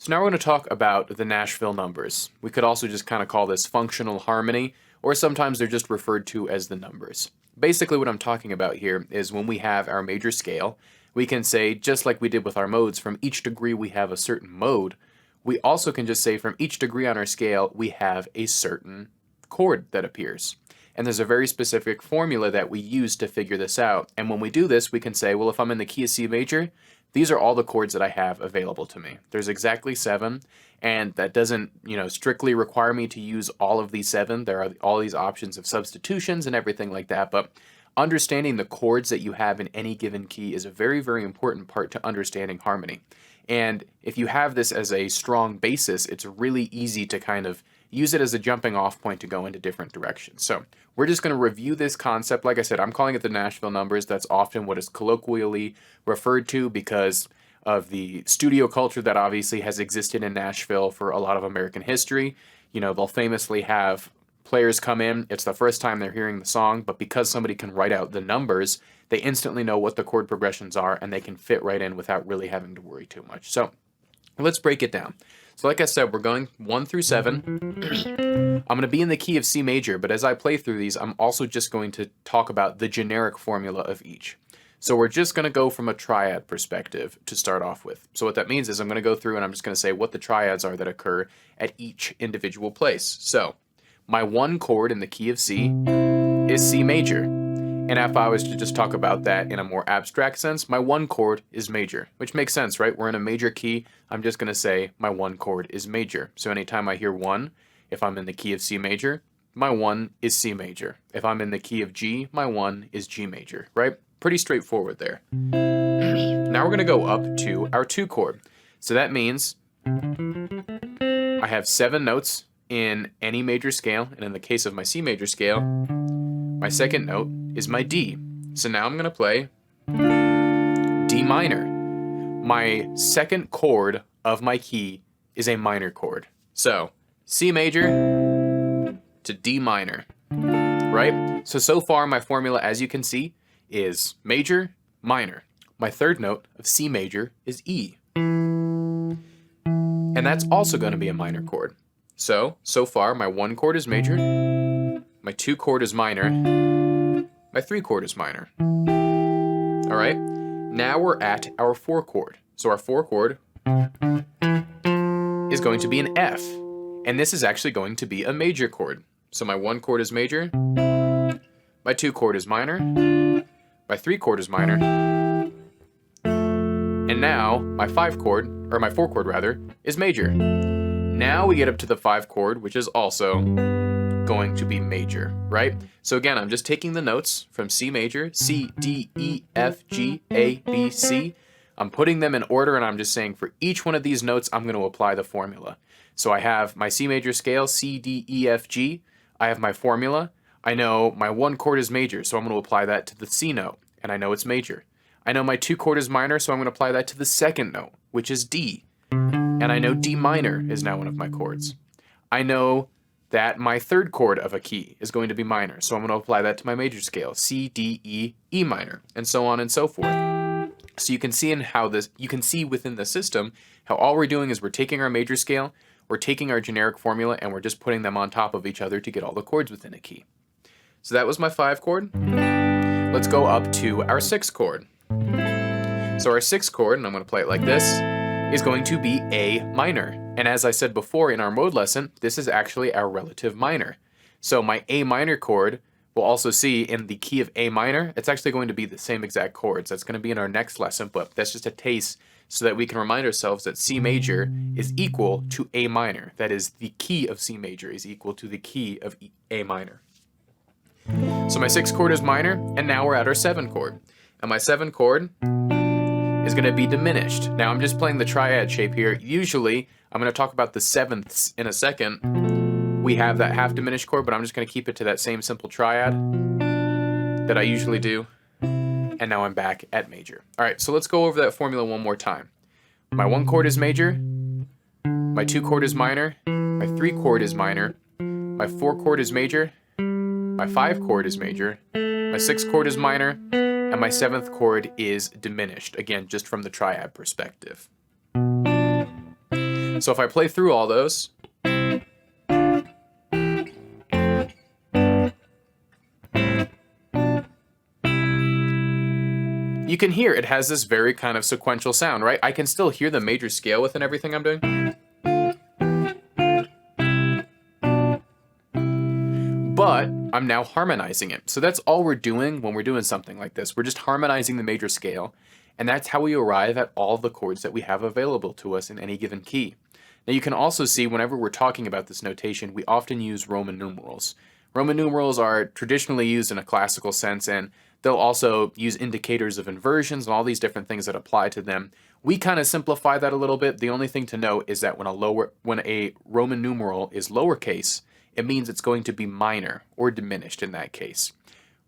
So now we're going to talk about the Nashville numbers. We could also just kind of call this functional harmony, or sometimes they're just referred to as the numbers. Basically what I'm talking about here is when we have our major scale, we can say, just like we did with our modes, from each degree we have a certain mode. We also can just say from each degree on our scale, we have a certain chord that appears. And there's a very specific formula that we use to figure this out. And when we do this, we can say, well, if I'm in the key of C major, these are all the chords that I have available to me. There's exactly 7, and that doesn't, strictly require me to use all of these 7. There are all these options of substitutions and everything like that, but understanding the chords that you have in any given key is a very, very important part to understanding harmony. And if you have this as a strong basis, it's really easy to kind of use it as a jumping off point to go into different directions. So we're just going to review this concept. Like I said, I'm calling it the Nashville numbers. That's often what is colloquially referred to because of the studio culture that obviously has existed in Nashville for a lot of American history. They'll famously have players come in, it's the first time they're hearing the song, but because somebody can write out the numbers, they instantly know what the chord progressions are and they can fit right in without really having to worry too much. So let's break it down. So like I said, we're going 1 through 7. I'm going to be in the key of C major, but as I play through these, I'm also just going to talk about the generic formula of each. So we're just going to go from a triad perspective to start off with. So what that means is I'm going to go through and I'm just going to say what the triads are that occur at each individual place. So my 1 chord in the key of C is C major. And if I was to just talk about that in a more abstract sense, my 1 chord is major, which makes sense, right? We're in a major key. I'm just going to say my 1 chord is major. So anytime I hear 1, if I'm in the key of C major, my 1 is C major. If I'm in the key of G, my 1 is G major, right? Pretty straightforward there. Now we're going to go up to our 2 chord. So that means I have 7 notes in any major scale, and in the case of my C major scale, my second note is my D. So now I'm going to play D minor. My second chord of my key is a minor chord. So C major to D minor, right? So far my formula, as you can see, is major, minor. My third note of C major is E. And that's also going to be a minor chord. So far my 1 chord is major, my 2 chord is minor, my 3 chord is minor. All right, now we're at our 4 chord. So our 4 chord is going to be an F, and this is actually going to be a major chord. So my 1 chord is major, my 2 chord is minor, my 3 chord is minor, and now my 4 chord rather, is major. Now we get up to the 5 chord, which is also going to be major, right? So again, I'm just taking the notes from C major, C, D, E, F, G, A, B, C. I'm putting them in order, and I'm just saying for each one of these notes, I'm going to apply the formula. So I have my C major scale, C, D, E, F, G. I have my formula. I know my 1 chord is major, so I'm going to apply that to the C note, and I know it's major. I know my 2 chord is minor, so I'm going to apply that to the second note, which is D. And I know D minor is now one of my chords. I know that my 3rd chord of a key is going to be minor, so I'm going to apply that to my major scale, C, D, E, E minor, and so on and so forth. So you can see within the system how all we're doing is we're taking our major scale, we're taking our generic formula, and we're just putting them on top of each other to get all the chords within a key. So that was my 5 chord. Let's go up to our 6 chord. So our 6th chord, and I'm going to play it like this, is going to be A minor. And as I said before in our mode lesson, this is actually our relative minor. So my A minor chord, we'll also see in the key of A minor, it's actually going to be the same exact chords. That's going to be in our next lesson, but that's just a taste so that we can remind ourselves that C major is equal to A minor. That is, the key of C major is equal to the key of A minor. So my 6th chord is minor, and now we're at our 7 chord. And my 7 chord is going to be diminished. Now I'm just playing the triad shape here. Usually, I'm going to talk about the 7ths in a second. We have that half diminished chord, but I'm just going to keep it to that same simple triad that I usually do. And now I'm back at major. All right, so let's go over that formula one more time. My 1 chord is major, my 2 chord is minor, my 3 chord is minor, my 4 chord is major, my 5 chord is major, my 6 chord is minor, and my 7th chord is diminished, again, just from the triad perspective. So if I play through all those, you can hear it has this very kind of sequential sound, right? I can still hear the major scale within everything I'm doing. But I'm now harmonizing it. So that's all we're doing when we're doing something like this. We're just harmonizing the major scale, and that's how we arrive at all the chords that we have available to us in any given key. Now you can also see whenever we're talking about this notation, we often use Roman numerals. Roman numerals are traditionally used in a classical sense, and they'll also use indicators of inversions and all these different things that apply to them. We kind of simplify that a little bit. The only thing to note is that when a Roman numeral is lowercase, it means it's going to be minor or diminished in that case.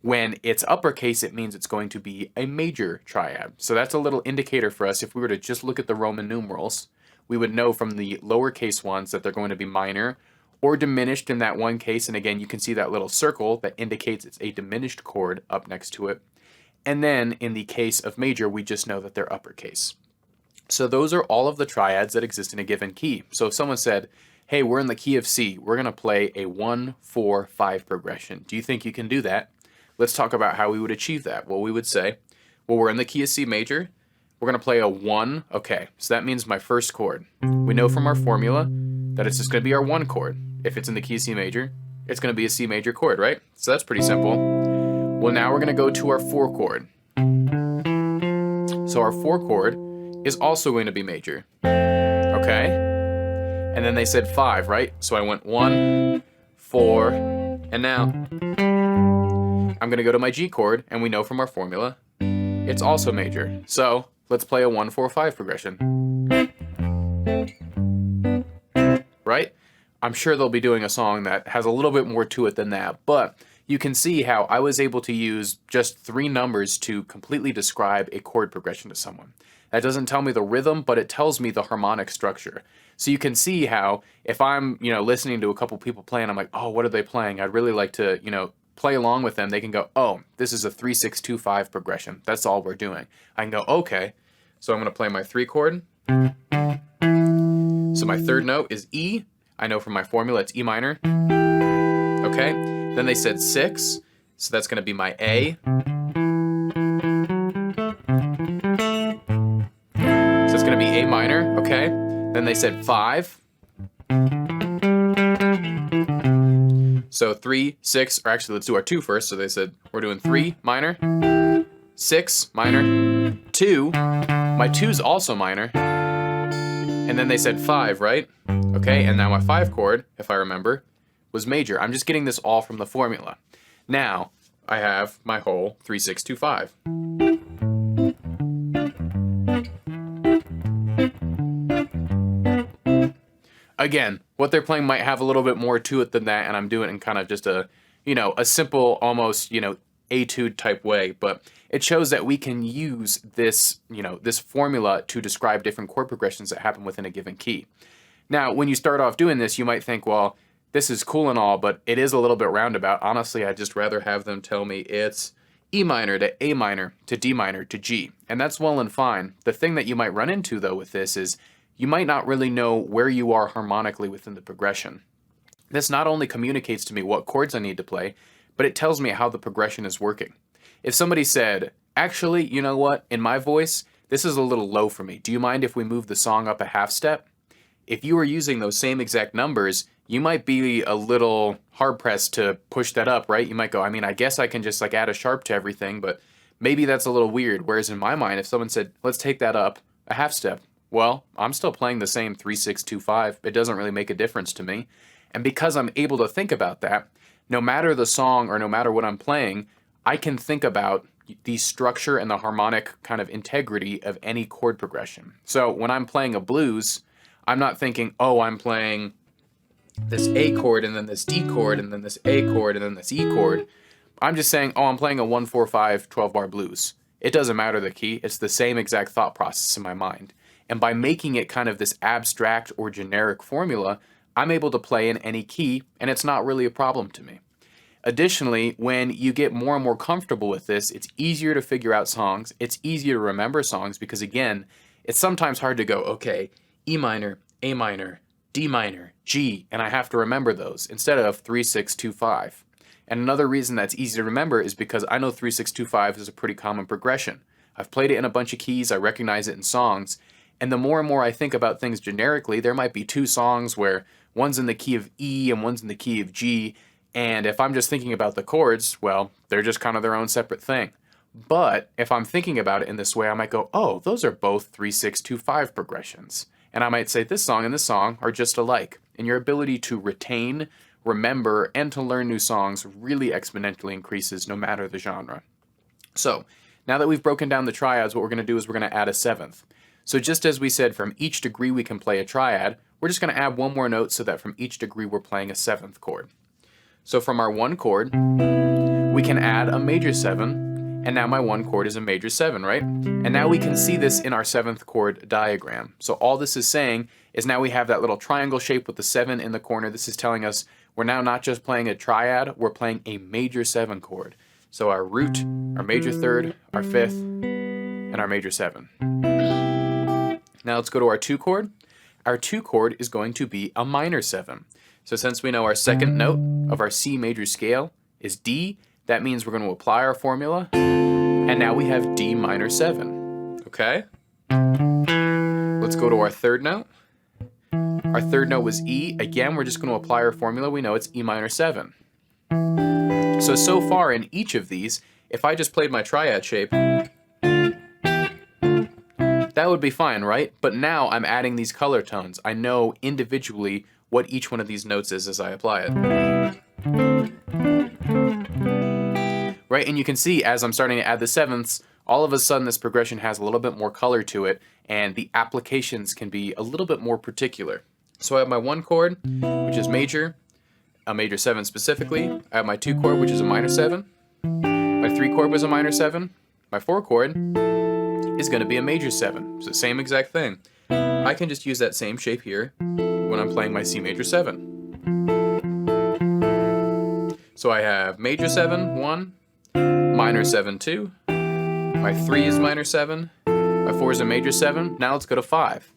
When it's uppercase, it means it's going to be a major triad. So that's a little indicator for us. If we were to just look at the Roman numerals, we would know from the lowercase ones that they're going to be minor or diminished in that one case. And again, you can see that little circle that indicates it's a diminished chord up next to it. And then in the case of major, we just know that they're uppercase. So those are all of the triads that exist in a given key. So if someone said, hey, we're in the key of C, we're going to play a 1-4-5 progression. Do you think you can do that? Let's talk about how we would achieve that. Well, we would say, well, we're in the key of C major. We're going to play a 1. Okay, so that means my first chord. We know from our formula that it's just going to be our 1 chord. If it's in the key of C major, it's going to be a C major chord, right? So that's pretty simple. Well, now we're going to go to our 4 chord. So our 4 chord is also going to be major. Okay? And then they said 5, right? So I went 1, 4, and now I'm going to go to my G chord, and we know from our formula it's also major. So let's play a 1-4-5 progression. Right? I'm sure they'll be doing a song that has a little bit more to it than that, but you can see how I was able to use just 3 numbers to completely describe a chord progression to someone. That doesn't tell me the rhythm, but it tells me the harmonic structure. So you can see how if I'm, listening to a couple people playing, I'm like, oh, what are they playing? I'd really like to, play along with them. They can go, oh, this is a 3-6-2-5 progression. That's all we're doing. I can go, okay. So I'm going to play my 3 chord. So my third note is E. I know from my formula it's E minor. Okay. Then they said 6. So that's going to be my A. So it's going to be A minor. Okay. Then they said 5. So 3, 6, or actually let's do our 2 first. So they said we're doing 3 minor, 6 minor, 2. My 2's also minor. And then they said 5, right? Okay, and now my 5 chord, if I remember, was major. I'm just getting this all from the formula. Now I have my whole 3-6-2-5. Again, what they're playing might have a little bit more to it than that, and I'm doing it in kind of just a simple, almost, etude type way, but it shows that we can use this, this formula to describe different chord progressions that happen within a given key. Now, when you start off doing this, you might think, well, this is cool and all, but it is a little bit roundabout. Honestly, I'd just rather have them tell me it's E minor to A minor to D minor to G, and that's well and fine. The thing that you might run into, though, with this is you might not really know where you are harmonically within the progression. This not only communicates to me what chords I need to play, but it tells me how the progression is working. If somebody said, actually, you know what, in my voice, this is a little low for me. Do you mind if we move the song up a half step? If you were using those same exact numbers, you might be a little hard-pressed to push that up, right? You might go, I guess I can just add a sharp to everything, but maybe that's a little weird. Whereas in my mind, if someone said, let's take that up a half step, well, I'm still playing the same 3-6-2-5. It doesn't really make a difference to me. And because I'm able to think about that, no matter the song or no matter what I'm playing, I can think about the structure and the harmonic kind of integrity of any chord progression. So when I'm playing a blues, I'm not thinking, oh, I'm playing this A chord and then this D chord and then this A chord and then this E chord. I'm just saying, oh, I'm playing a 1-4-5 12-bar blues. It doesn't matter the key. It's the same exact thought process in my mind. And by making it kind of this abstract or generic formula, I'm able to play in any key, and it's not really a problem to me. Additionally, when you get more and more comfortable with this, it's easier to figure out songs. It's easier to remember songs because, again, it's sometimes hard to go, okay, E minor, A minor, D minor, G, and I have to remember those instead of 3, 6, 2, 5. And another reason that's easy to remember is because I know 3, 6, 2, 5 is a pretty common progression. I've played it in a bunch of keys, I recognize it in songs, and the more and more I think about things generically, there might be two songs where one's in the key of E and one's in the key of G, and if I'm just thinking about the chords, well, they're just kind of their own separate thing. But if I'm thinking about it in this way, I might go, oh, those are both 3, 6, 2, 5 progressions. And I might say this song and this song are just alike. And your ability to retain, remember, and to learn new songs really exponentially increases no matter the genre. So now that we've broken down the triads, what we're going to do is we're going to add a seventh. So just as we said from each degree we can play a triad, we're just going to add one more note so that from each degree we're playing a seventh chord. So from our one chord, we can add a major 7, and now my one chord is a major 7, right? And now we can see this in our seventh chord diagram. So all this is saying is now we have that little triangle shape with the 7 in the corner. This is telling us we're now not just playing a triad, we're playing a major 7 chord. So our root, our major third, our fifth, and our major 7. Now let's go to our 2 chord. Our 2 chord is going to be a minor 7. So since we know our second note of our C major scale is D, that means we're going to apply our formula, and now we have D minor 7. Okay? Let's go to our third note. Our third note was E. Again, we're just going to apply our formula. We know it's E minor 7. So far in each of these, if I just played my triad shape, that would be fine, right? But now I'm adding these color tones. I know individually what each one of these notes is as I apply it. Right, and you can see as I'm starting to add the sevenths, all of a sudden this progression has a little bit more color to it, and the applications can be a little bit more particular. So I have my 1 chord, which is major, a major 7 specifically. I have my 2 chord, which is a minor 7. My 3 chord was a minor 7. My 4 chord is going to be a major 7. So same exact thing. I can just use that same shape here when I'm playing my C major 7. So I have major 7, 1, minor 7, 2, my 3 is minor 7, my 4 is a major 7, now let's go to 5.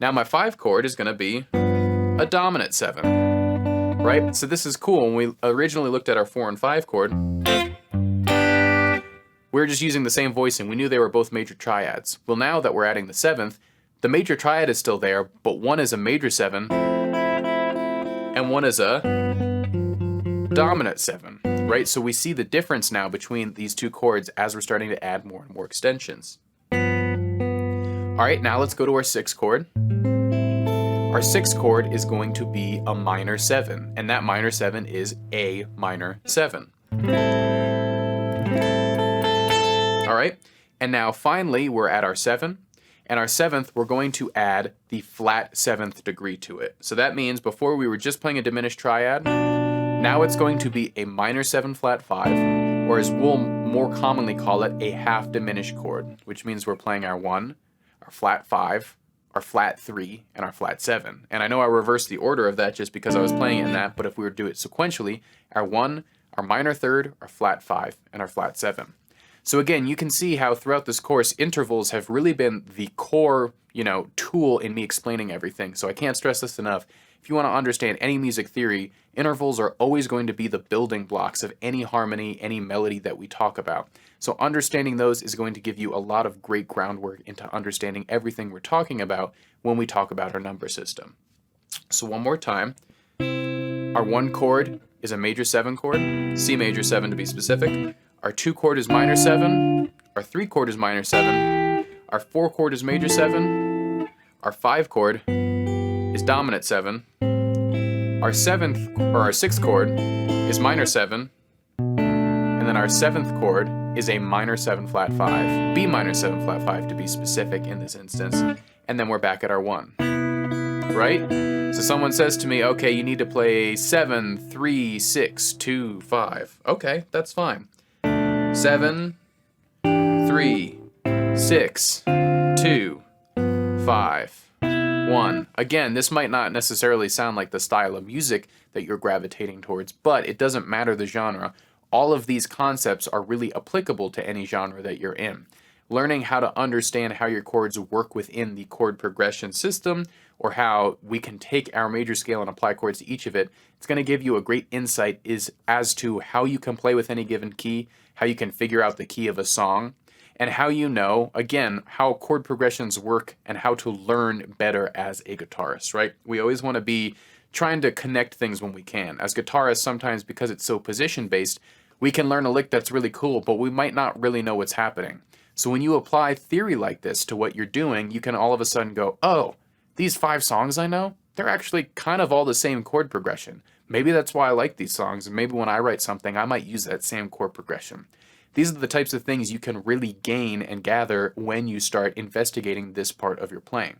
Now my 5 chord is going to be a dominant 7, right? So this is cool. When we originally looked at our 4 and 5 chord, we were just using the same voicing. We knew they were both major triads. Well, now that we're adding the 7th, the major triad is still there, but one is a major 7 and one is a dominant 7, right? So we see the difference now between these two chords as we're starting to add more and more extensions. All right, now let's go to our 6th chord. Our 6th chord is going to be a minor 7, and that minor 7 is A minor 7. All right, and now finally we're at our 7, and our 7th we're going to add the flat 7th degree to it. So that means before we were just playing a diminished triad, now it's going to be a minor 7 flat 5, or as we'll more commonly call it, a half diminished chord, which means we're playing our 1, our flat 5, our flat 3, and our flat 7. And I know I reversed the order of that just because I was playing it in that, but if we were to do it sequentially, our 1, our minor 3rd, our flat 5, and our flat 7. So again, you can see how throughout this course, intervals have really been the core, tool in me explaining everything. So I can't stress this enough. If you want to understand any music theory, intervals are always going to be the building blocks of any harmony, any melody that we talk about. So understanding those is going to give you a lot of great groundwork into understanding everything we're talking about when we talk about our number system. So one more time, our 1 chord is a major 7 chord, C major 7 to be specific. Our 2 chord is minor 7, our 3 chord is minor 7, our 4 chord is major 7, our 5 chord is dominant 7, our 6th chord is minor 7, and then our 7th chord is a minor 7 flat 5, B minor 7 flat 5 to be specific in this instance, and then we're back at our 1, right? So someone says to me, okay, you need to play 7, 3, 6, 2, 5. Okay, that's fine. 7, 3, 6, 2, 5, 1. Again, this might not necessarily sound like the style of music that you're gravitating towards, but it doesn't matter the genre. All of these concepts are really applicable to any genre that you're in. Learning how to understand how your chords work within the chord progression system or how we can take our major scale and apply chords to each of it, it's going to give you a great insight as to how you can play with any given key, how you can figure out the key of a song, and how you know, again, how chord progressions work and how to learn better as a guitarist, right? We always want to be trying to connect things when we can. As guitarists, sometimes because it's so position-based, we can learn a lick that's really cool, but we might not really know what's happening. So when you apply theory like this to what you're doing, you can all of a sudden go, oh, these 5 songs I know, they're actually kind of all the same chord progression. Maybe that's why I like these songs, and maybe when I write something, I might use that same chord progression. These are the types of things you can really gain and gather when you start investigating this part of your playing.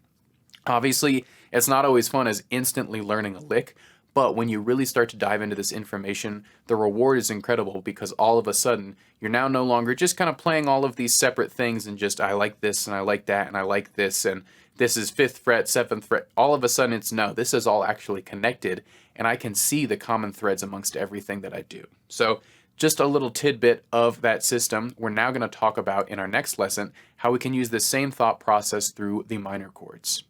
Obviously, it's not always fun as instantly learning a lick, but when you really start to dive into this information, the reward is incredible because all of a sudden, you're now no longer just kind of playing all of these separate things and just, I like this and I like that and I like this and this is 5th fret, 7th fret. All of a sudden it's no, this is all actually connected and I can see the common threads amongst everything that I do. So just a little tidbit of that system. We're now going to talk about in our next lesson how we can use the same thought process through the minor chords.